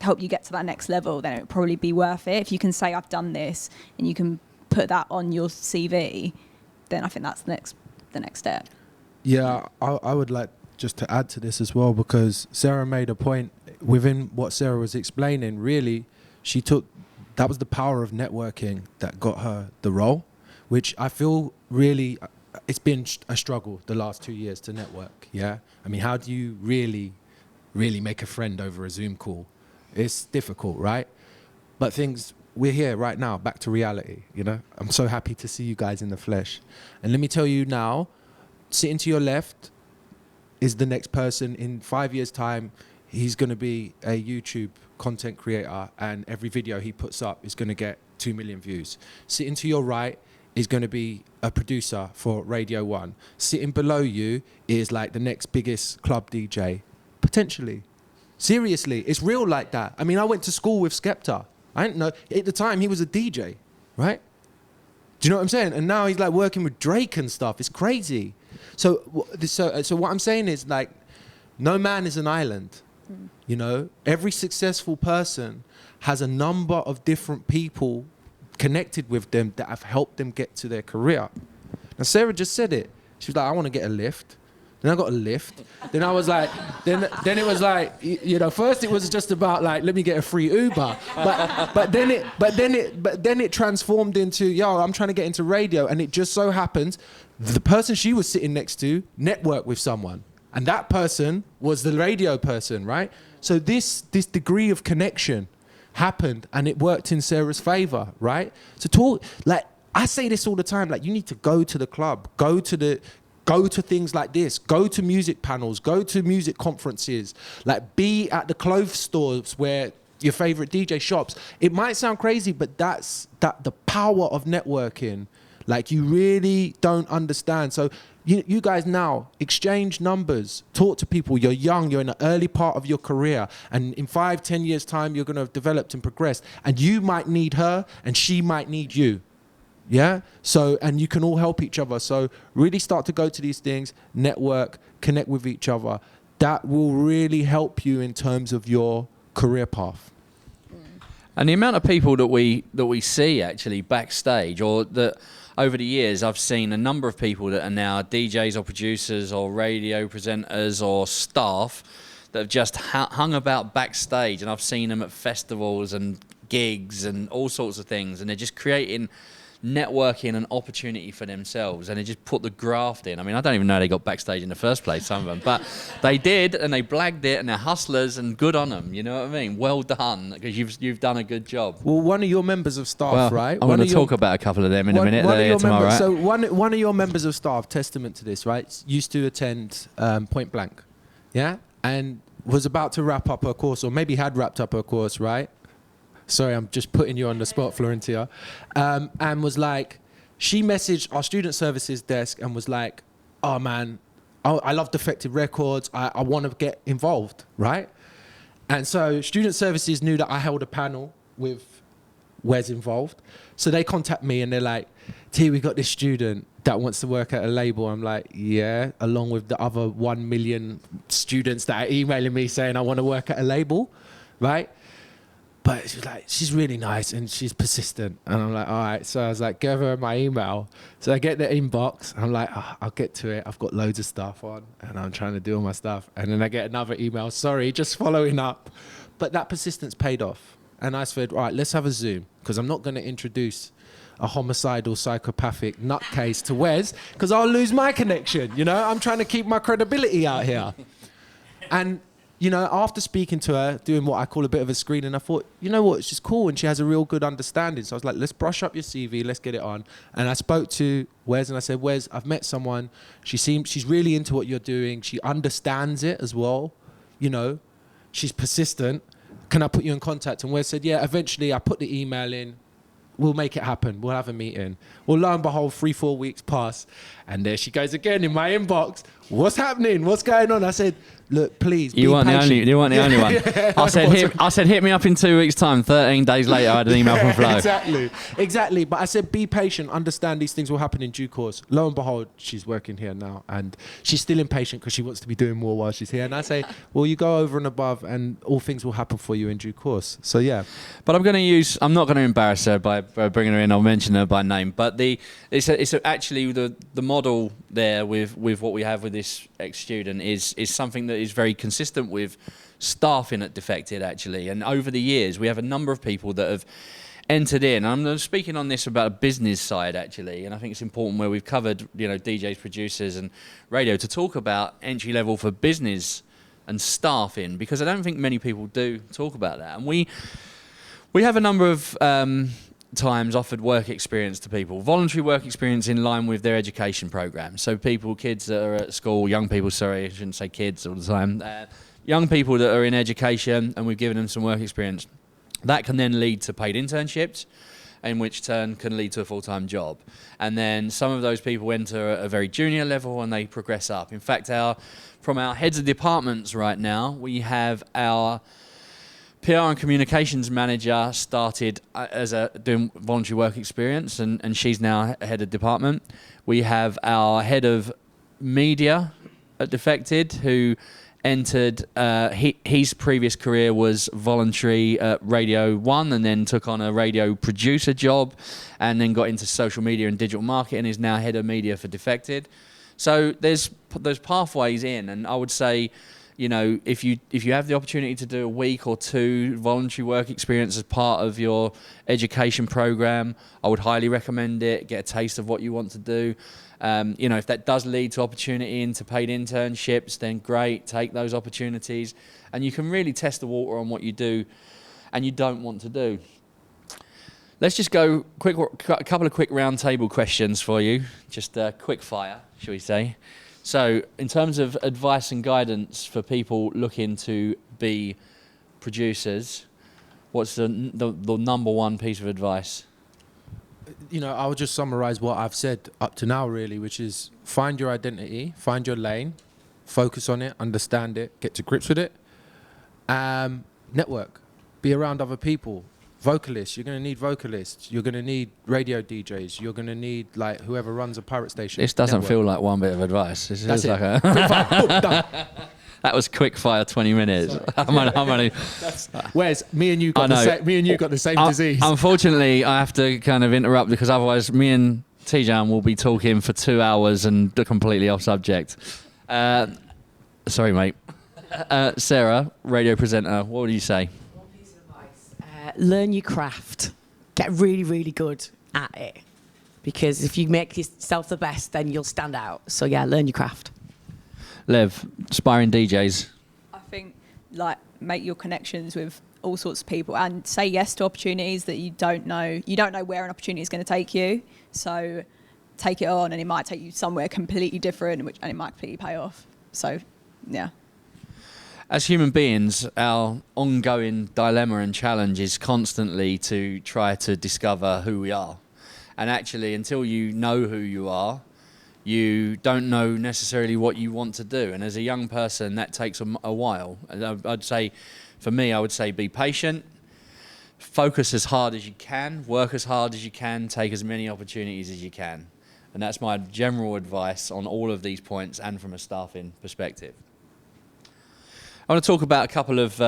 Speaker 3: help you get to that next level, then it would probably be worth it. If you can say, I've done this, and you can put that on your CV, then I think that's the next step. Yeah,
Speaker 4: I would like just to add to this as well, because Sarah made a point within what Sarah was explaining. Really, that was the power of networking that got her the role, which I feel really, it's been a struggle the last 2 years to network. Yeah, I mean, how do you really make a friend over a Zoom call? It's difficult, right? But we're here right now, back to reality. You know, I'm so happy to see you guys in the flesh. And let me tell you now, sitting to your left is the next person. In 5 years' time, he's going to be a YouTube content creator, and every video he puts up is going to get 2 million views. Sitting to your right is going to be a producer for Radio 1. Sitting below you is like the next biggest club DJ, potentially. Seriously, it's real like that. I mean, I went to school with Skepta. I didn't know, at the time he was a DJ, right? Do you know what I'm saying? And now he's like working with Drake and stuff. It's crazy. So what I'm saying is, like, no man is an island. You know, every successful person has a number of different people connected with them that have helped them get to their career. Now, Sarah just said it. She was like, I want to get a lift. Then I got a lift. Then I was like, then it was like, you know, first it was just about like, let me get a free Uber. But then it transformed into, yo, I'm trying to get into radio. And it just so happens the person she was sitting next to networked with someone. And that person was the radio person, right? So this degree of connection happened, and it worked in Sarah's favor, right? So I say this all the time, like, you need to go to the club, go to things like this, go to music panels, go to music conferences, like, be at the clothes stores where your favorite DJ shops. It might sound crazy, but that's the power of networking. Like, you really don't understand. So you guys now exchange numbers, talk to people. You're young, you're in the early part of your career, and in 5-10 years time, you're going to have developed and progressed, and you might need her and she might need you. Yeah. So, and you can all help each other. So really start to go to these things, network, connect with each other. That will really help you in terms of your career path.
Speaker 1: And the amount of people that we see actually backstage, or that over the years I've seen a number of people that are now DJs or producers or radio presenters or staff that have just hung about backstage, and I've seen them at festivals and gigs and all sorts of things, and they're just creating networking and opportunity for themselves, and they just put the graft in. I mean, I don't even know they got backstage in the first place, some of them, but they did, and they blagged it, and they're hustlers, and good on them. You know what I mean? Well done, because you've done a good job.
Speaker 4: Well, one of your members of staff, right?
Speaker 1: I'm going to talk about a couple of them in a minute. They're here tomorrow, right?
Speaker 4: So one of your members of staff, testament to this, right? Used to attend Point Blank, yeah, and was about to wrap up her course, or maybe had wrapped up her course, right? Sorry, I'm just putting you on the spot, Florentia. And was like, she messaged our student services desk and was like, oh man, I love Defected Records. I want to get involved, right? And so student services knew that I held a panel with Wez involved. So they contact me and they're like, T, we got this student that wants to work at a label. I'm like, yeah, along with the other 1 million students that are emailing me saying I want to work at a label, right? But she was like, she's really nice and she's persistent. And I'm like, all right. So I was like, give her my email. So I get the inbox. I'm like, oh, I'll get to it. I've got loads of stuff on and I'm trying to do all my stuff. And then I get another email. Sorry, just following up. But that persistence paid off. And I said, all right, let's have a Zoom, because I'm not going to introduce a homicidal, psychopathic nutcase to Wez, because I'll lose my connection. You know, I'm trying to keep my credibility out here. And you know, after speaking to her, doing what I call a bit of a screening, I thought, you know what, she's cool and she has a real good understanding. So I was like, let's brush up your CV, let's get it on. And I spoke to Wez and I said, Wez, I've met someone. She's really into what you're doing. She understands it as well. You know, she's persistent. Can I put you in contact? And Wez said, yeah, eventually. I put the email in. We'll make it happen. We'll have a meeting. Well, lo and behold, 3-4 weeks pass. And there she goes again in my inbox. What's happening? What's going on? I said, look, please,
Speaker 1: you weren't the only one. Yeah, I said, hit me up in 2 weeks' time. 13 days later, I had an email from Flo.
Speaker 4: Exactly. But I said, be patient. Understand these things will happen in due course. Lo and behold, she's working here now. And she's still impatient because she wants to be doing more while she's here. And I say, well, you go over and above and all things will happen for you in due course. So, yeah.
Speaker 1: But I'm not going to embarrass her by bringing her in. I'll mention her by name. But it's actually the model there with what we have with this ex-student is something that is very consistent with staffing at Defected, actually. And over the years, we have a number of people that have entered in. I'm speaking on this about a business side, actually, and I think it's important where we've covered, you know, DJs, producers, and radio to talk about entry level for business and staffing, because I don't think many people do talk about that. And we have a number of times offered work experience to people, voluntary work experience in line with their education program. So kids that are at school, young people, sorry, I shouldn't say kids all the time, young people that are in education, and we've given them some work experience. That can then lead to paid internships, in which turn can lead to a full-time job. And then some of those people enter at a very junior level and they progress up. In fact, from our heads of departments right now, we have our PR and communications manager started as doing voluntary work experience, and she's now head of department. We have our head of media at Defected, who entered, his previous career was voluntary at Radio 1, and then took on a radio producer job, and then got into social media and digital marketing, and is now head of media for Defected. So there's pathways in, and I would say, you know, if you have the opportunity to do a week or two voluntary work experience as part of your education program, I would highly recommend it. Get a taste of what you want to do. You know, if that does lead to opportunity into paid internships, then great, take those opportunities. And you can really test the water on what you do and you don't want to do. Let's just go a couple of quick round table questions for you. Just quick fire, shall we say. So, in terms of advice and guidance for people looking to be producers, what's the number one piece of advice?
Speaker 4: You know, I'll just summarize what I've said up to now, really, which is find your identity, find your lane, focus on it, understand it, get to grips with it. Network, be around other people. Vocalists, you're going to need vocalists. You're going to need radio DJs. You're going to need, like, whoever runs a pirate station.
Speaker 1: This doesn't feel like one bit of advice. This
Speaker 4: That's
Speaker 1: is
Speaker 4: it.
Speaker 1: like a... That was quick fire 20 minutes. I'm only
Speaker 4: Wes, me and you got the same disease.
Speaker 1: Unfortunately, I have to kind of interrupt because otherwise me and Tijan will be talking for 2 hours and completely off subject. Sorry, mate. Sarah, radio presenter, what would you say?
Speaker 2: One piece of advice. Learn your craft. Get really, really good at it. Because if you make yourself the best, then you'll stand out. So yeah, learn your craft.
Speaker 1: Lev, aspiring DJs.
Speaker 3: I think make your connections with all sorts of people and say yes to opportunities that you don't know. You don't know where an opportunity is going to take you. So take it on, and it might take you somewhere completely different, and it might completely pay off. So yeah.
Speaker 1: As human beings, our ongoing dilemma and challenge is constantly to try to discover who we are. And actually, until you know who you are, you don't know necessarily what you want to do. And as a young person, that takes a while. And I'd say, for me, I would say be patient, focus as hard as you can, work as hard as you can, take as many opportunities as you can. And that's my general advice on all of these points and from a staffing perspective. I want to talk about a couple of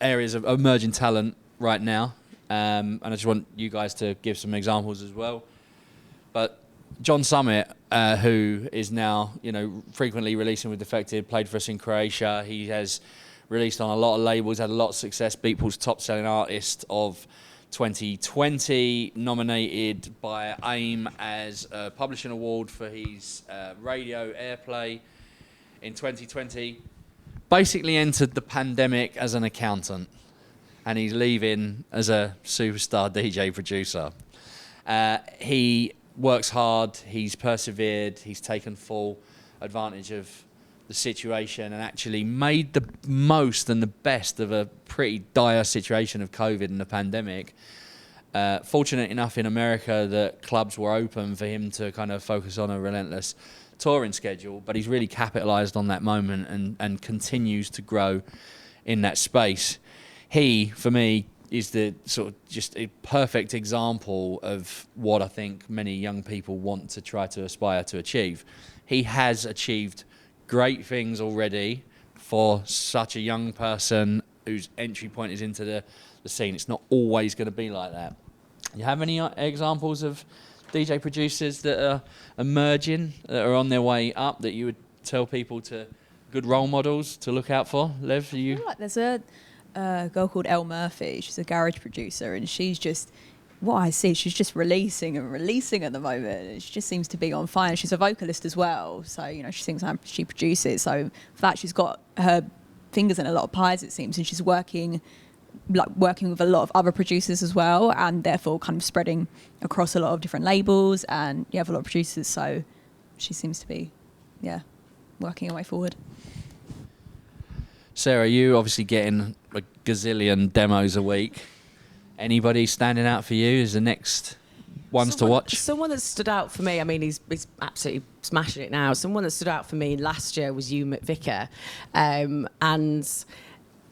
Speaker 1: areas of emerging talent right now. And I just want you guys to give some examples as well. But John Summit, who is now, frequently releasing with Defected, played for us in Croatia. He has released on a lot of labels, had a lot of success. Beatport's top-selling artist of 2020, nominated by AIM as a publishing award for his radio airplay in 2020. Basically entered the pandemic as an accountant. And he's leaving as a superstar DJ producer. He works hard, he's persevered, he's taken full advantage of the situation and actually made the most and the best of a pretty dire situation of COVID and the pandemic. Fortunate enough in America that clubs were open for him to kind of focus on a relentless touring schedule, but he's really capitalised on that moment and continues to grow in that space. He, for me, is the sort of just a perfect example of what I think many young people want to try to aspire to achieve. He has achieved great things already for such a young person whose entry point is into the scene. It's not always going to be like that. You have any examples of DJ producers that are emerging, that are on their way up, that you would tell people to, good role models to look out for? Lev, are you?
Speaker 3: I feel like there's a girl called Elle Murphy. She's a garage producer, and she's just, what I see, she's just releasing at the moment, and she just seems to be on fire. She's a vocalist as well, so she sings and she produces. So for that, she's got her fingers in a lot of pies, it seems, and she's working with a lot of other producers as well, and therefore kind of spreading across a lot of different labels, and you have a lot of producers. So she seems to be, working her way forward.
Speaker 1: Sarah, you obviously getting a gazillion demos a week. Anybody standing out for you as the next ones to watch?
Speaker 2: Someone that stood out for me, I mean, he's absolutely smashing it now. Someone that stood out for me last year was Louie Vega. And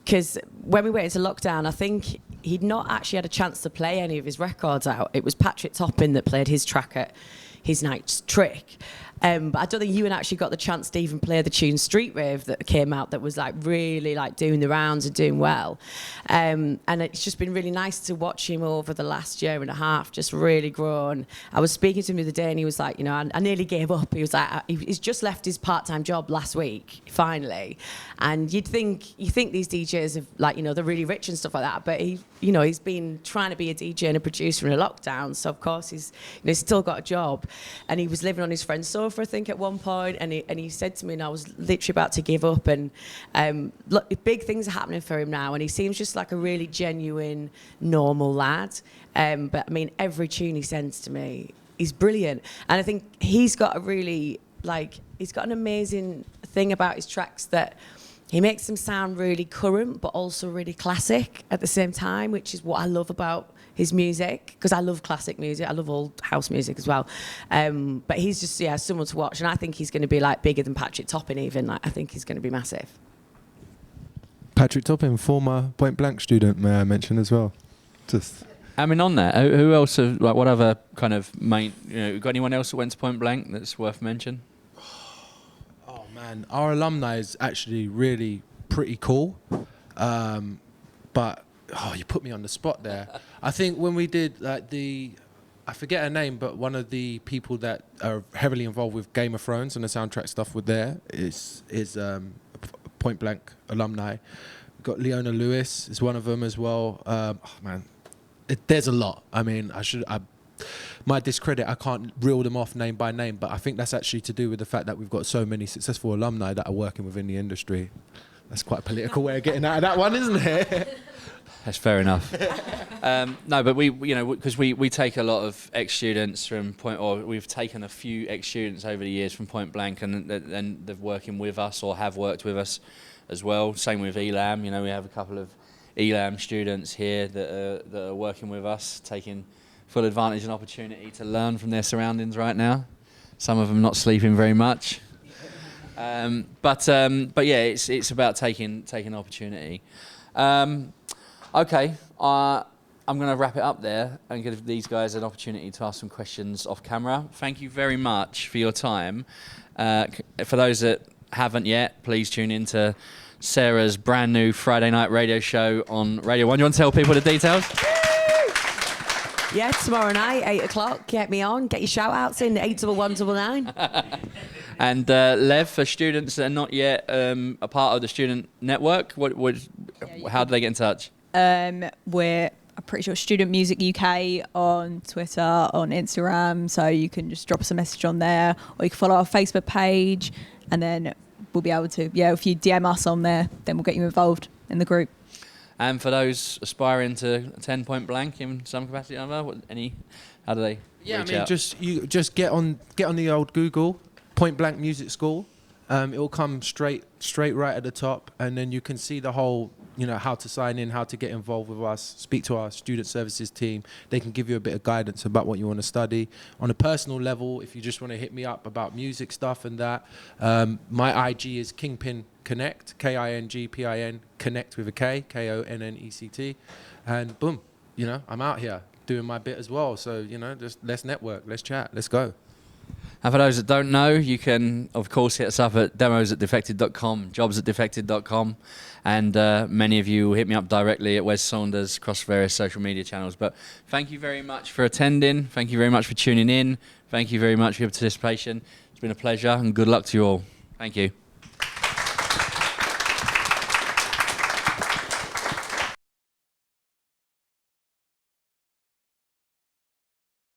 Speaker 2: because when we went into lockdown, I think he'd not actually had a chance to play any of his records out. It was Patrick Toppin that played his track at his night's trick. But I don't think Ewan actually got the chance to even play the tune Street Rave that came out that was really doing the rounds and doing well. And it's just been really nice to watch him over the last year and a half, just really grown. I was speaking to him the other day and he was like, I nearly gave up. He was like, he's just left his part-time job last week, finally. And you think these DJs have they're really rich and stuff like that, but he's been trying to be a DJ and a producer in a lockdown. So of course he's still got a job, and he was living on his friend's sofa, I think, at one point, and he said to me, and I was literally about to give up, and look, big things are happening for him now, and he seems just like a really genuine, normal lad. But I mean, every tune he sends to me is brilliant, and I think he's got he's got an amazing thing about his tracks that he makes them sound really current, but also really classic at the same time, which is what I love about his music, because I love classic music. I love old house music as well. But he's just, someone to watch. And I think he's going to be bigger than Patrick Toppin even. I think he's going to be massive.
Speaker 4: Patrick Toppin, former Point Blank student, may I mention as well?
Speaker 1: I mean, on that, who else, what other kind of main, got anyone else that went to Point Blank that's worth mentioning?
Speaker 4: Oh, man. man, our alumni is actually really pretty cool. But you put me on the spot there. I think when we did like I forget her name, but one of the people that are heavily involved with Game of Thrones and the soundtrack stuff with there is Point Blank alumni. We've got Leona Lewis is one of them as well. There's a lot. I mean, my discredit, I can't reel them off name by name, but I think that's actually to do with the fact that we've got so many successful alumni that are working within the industry. That's quite a political way of getting out of that one, isn't it?
Speaker 1: That's fair enough. No, but because we take a lot of ex-students from we've taken a few ex-students over the years from Point Blank, and they're working with us or have worked with us as well. Same with Elam. We have a couple of Elam students here that are working with us, taking full advantage and opportunity to learn from their surroundings right now. Some of them not sleeping very much. But yeah, it's about taking opportunity. Okay, I'm going to wrap it up there and give these guys an opportunity to ask some questions off camera. Thank you very much for your time. For those that haven't yet, please tune in to Sarah's brand new Friday night radio show on Radio 1. You want to tell people the details?
Speaker 2: Yeah, tomorrow night, 8 o'clock. Get me on. Get your shout-outs in, 81199.
Speaker 1: And Lev, for students that are not yet a part of the student network, how do they get in touch?
Speaker 3: We're, I'm pretty sure, Student Music UK on Twitter, on Instagram, so you can just drop us a message on there, or you can follow our Facebook page, and then we'll be able to, if you DM us on there, then we'll get you involved in the group.
Speaker 1: And for those aspiring to attend Point Blank in some capacity or another, how do they reach out?
Speaker 4: Just get on the old Google, Point Blank Music School. It will come straight right at the top, and then you can see the whole, how to sign in, how to get involved with us, speak to our student services team. They can give you a bit of guidance about what you want to study. On a personal level, if you just want to hit me up about music stuff and that, my IG is Kingpin Connect, KINGPIN, Connect with a K, KONNECT, and boom, I'm out here doing my bit as well. So, just let's network, let's chat, let's go.
Speaker 1: And for those that don't know, you can, of course, hit us up at demos@defected.com, jobs@defected.com, and many of you will hit me up directly at Wez Saunders across various social media channels. But thank you very much for attending. Thank you very much for tuning in. Thank you very much for your participation. It's been a pleasure, and good luck to you all. Thank you.